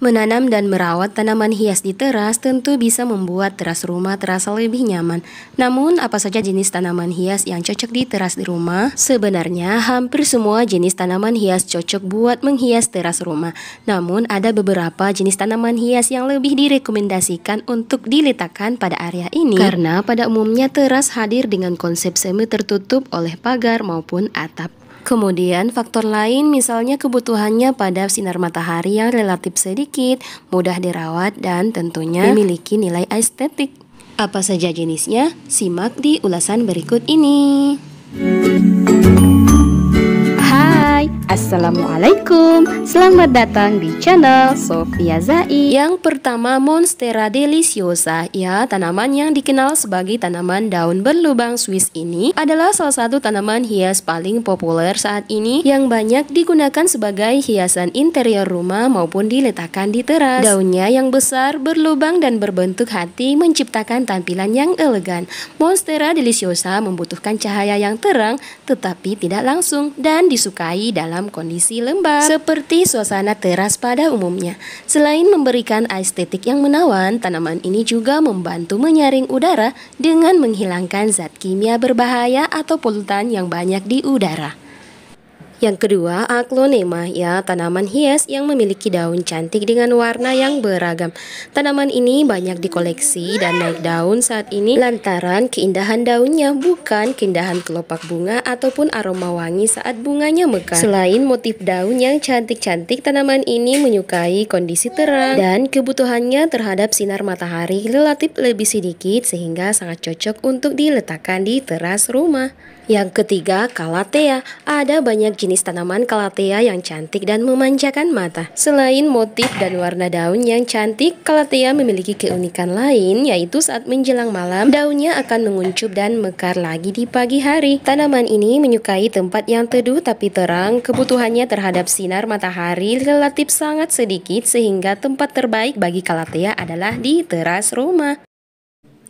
Menanam dan merawat tanaman hias di teras tentu bisa membuat teras rumah terasa lebih nyaman. Namun, apa saja jenis tanaman hias yang cocok di teras di rumah? Sebenarnya, hampir semua jenis tanaman hias cocok buat menghias teras rumah. Namun, ada beberapa jenis tanaman hias yang lebih direkomendasikan untuk diletakkan pada area ini. Karena pada umumnya teras hadir dengan konsep semi tertutup oleh pagar maupun atap. Kemudian faktor lain misalnya kebutuhannya pada sinar matahari yang relatif sedikit, mudah dirawat, dan tentunya memiliki nilai estetik. Apa saja jenisnya? Simak di ulasan berikut ini. Hai, Assalamualaikum. Selamat datang di channel Sofia Zai. Yang pertama, Monstera deliciosa. Ya, tanaman yang dikenal sebagai tanaman daun berlubang Swiss ini adalah salah satu tanaman hias paling populer saat ini yang banyak digunakan sebagai hiasan interior rumah maupun diletakkan di teras. Daunnya yang besar, berlubang dan berbentuk hati menciptakan tampilan yang elegan. Monstera deliciosa membutuhkan cahaya yang terang tetapi tidak langsung dan disukai dalam kondisi lembab seperti suasana teras pada umumnya. Selain memberikan estetik yang menawan, tanaman ini juga membantu menyaring udara dengan menghilangkan zat kimia berbahaya atau polutan yang banyak di udara. Yang kedua, Aglonema, ya, tanaman hias yang memiliki daun cantik dengan warna yang beragam. Tanaman ini banyak dikoleksi dan naik daun saat ini lantaran keindahan daunnya, bukan keindahan kelopak bunga ataupun aroma wangi saat bunganya mekar. Selain motif daun yang cantik-cantik, tanaman ini menyukai kondisi terang dan kebutuhannya terhadap sinar matahari relatif lebih sedikit sehingga sangat cocok untuk diletakkan di teras rumah. Yang ketiga, Calathea. Ada banyak jenis tanaman Calathea yang cantik dan memanjakan mata. Selain motif dan warna daun yang cantik, Calathea memiliki keunikan lain, yaitu saat menjelang malam, daunnya akan menguncup dan mekar lagi di pagi hari. Tanaman ini menyukai tempat yang teduh tapi terang. Kebutuhannya terhadap sinar matahari relatif sangat sedikit, sehingga tempat terbaik bagi Calathea adalah di teras rumah.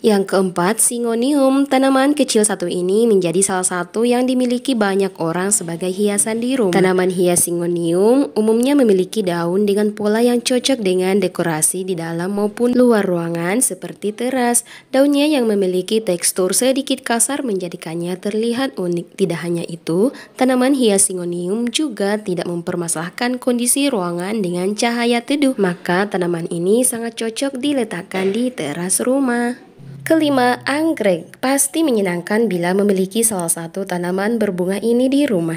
Yang keempat, Syngonium. Tanaman kecil satu ini menjadi salah satu yang dimiliki banyak orang sebagai hiasan di rumah. Tanaman hias Syngonium umumnya memiliki daun dengan pola yang cocok dengan dekorasi di dalam maupun luar ruangan seperti teras. Daunnya yang memiliki tekstur sedikit kasar menjadikannya terlihat unik. Tidak hanya itu, tanaman hias Syngonium juga tidak mempermasalahkan kondisi ruangan dengan cahaya teduh. Maka tanaman ini sangat cocok diletakkan di teras rumah. Kelima, anggrek. Pasti menyenangkan bila memiliki salah satu tanaman berbunga ini di rumah.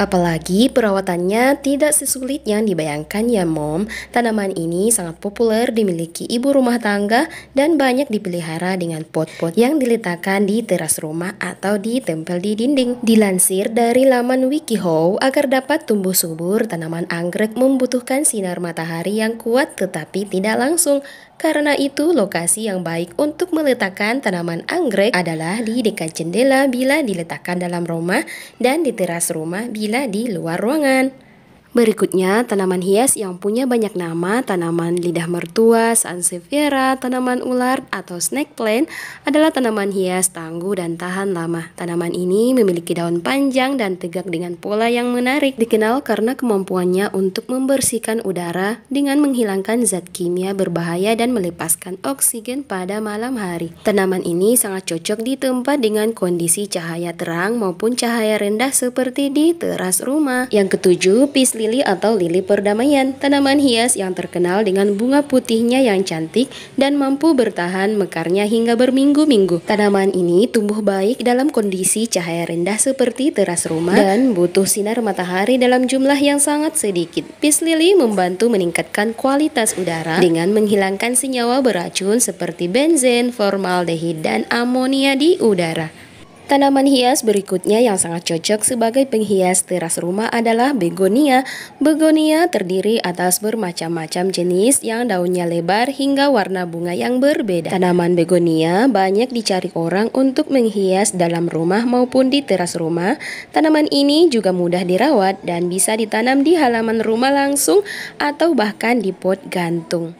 Apalagi perawatannya tidak sesulit yang dibayangkan ya mom. Tanaman ini sangat populer dimiliki ibu rumah tangga dan banyak dipelihara dengan pot-pot yang diletakkan di teras rumah atau ditempel di dinding. Dilansir dari laman WikiHow, agar dapat tumbuh subur, tanaman anggrek membutuhkan sinar matahari yang kuat tetapi tidak langsung. Karena itu, lokasi yang baik untuk meletakkan tanaman anggrek adalah di dekat jendela bila diletakkan dalam rumah dan di teras rumah bila di luar ruangan. Berikutnya, tanaman hias yang punya banyak nama, tanaman lidah mertua, Sansevieria, tanaman ular atau snake plant adalah tanaman hias tangguh dan tahan lama. Tanaman ini memiliki daun panjang dan tegak dengan pola yang menarik, dikenal karena kemampuannya untuk membersihkan udara dengan menghilangkan zat kimia berbahaya dan melepaskan oksigen pada malam hari. Tanaman ini sangat cocok di tempat dengan kondisi cahaya terang maupun cahaya rendah seperti di teras rumah. Yang ketujuh, Peace lili atau lili perdamaian, tanaman hias yang terkenal dengan bunga putihnya yang cantik dan mampu bertahan mekarnya hingga berminggu-minggu. Tanaman ini tumbuh baik dalam kondisi cahaya rendah seperti teras rumah dan butuh sinar matahari dalam jumlah yang sangat sedikit. Peace lili membantu meningkatkan kualitas udara dengan menghilangkan senyawa beracun seperti benzen, formaldehid, dan amonia di udara. Tanaman hias berikutnya yang sangat cocok sebagai penghias teras rumah adalah begonia. Begonia terdiri atas bermacam-macam jenis yang daunnya lebar hingga warna bunga yang berbeda. Tanaman begonia banyak dicari orang untuk menghias dalam rumah maupun di teras rumah. Tanaman ini juga mudah dirawat dan bisa ditanam di halaman rumah langsung atau bahkan di pot gantung.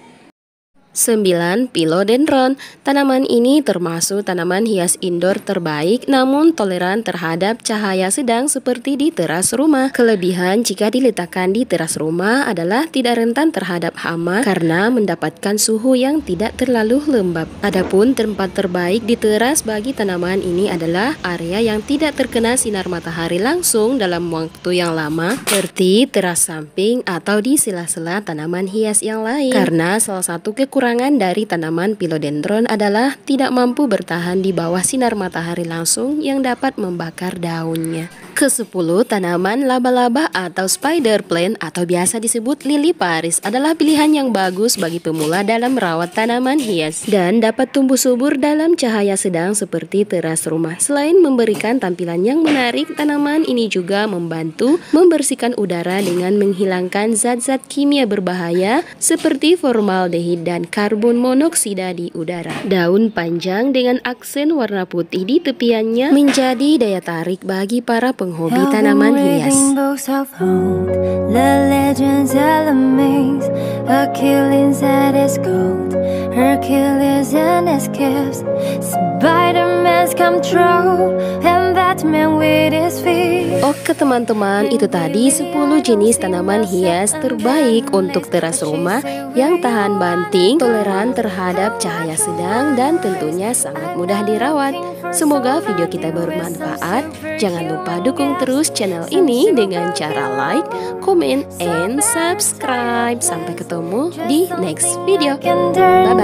9. Philodendron. Tanaman ini termasuk tanaman hias indoor terbaik namun toleran terhadap cahaya sedang seperti di teras rumah. Kelebihan jika diletakkan di teras rumah adalah tidak rentan terhadap hama karena mendapatkan suhu yang tidak terlalu lembab. Adapun tempat terbaik di teras bagi tanaman ini adalah area yang tidak terkena sinar matahari langsung dalam waktu yang lama seperti teras samping atau di sela-sela tanaman hias yang lain. Karena salah satu kekurangan dari tanaman philodendron adalah tidak mampu bertahan di bawah sinar matahari langsung yang dapat membakar daunnya. Ke-10, tanaman laba-laba atau spider plant atau biasa disebut lili Paris adalah pilihan yang bagus bagi pemula dalam merawat tanaman hias dan dapat tumbuh subur dalam cahaya sedang seperti teras rumah. Selain memberikan tampilan yang menarik, tanaman ini juga membantu membersihkan udara dengan menghilangkan zat-zat kimia berbahaya seperti formaldehid dan karbon monoksida di udara. Daun panjang dengan aksen warna putih di tepiannya menjadi daya tarik bagi para penghobi tanaman hias. Oke teman-teman, itu tadi 10 jenis tanaman hias terbaik untuk teras rumah yang tahan banting, toleran terhadap cahaya sedang, dan tentunya sangat mudah dirawat. Semoga video kita bermanfaat. Jangan lupa dukung terus channel ini dengan cara like, comment, and subscribe. Sampai ketemu di next video. Bye-bye.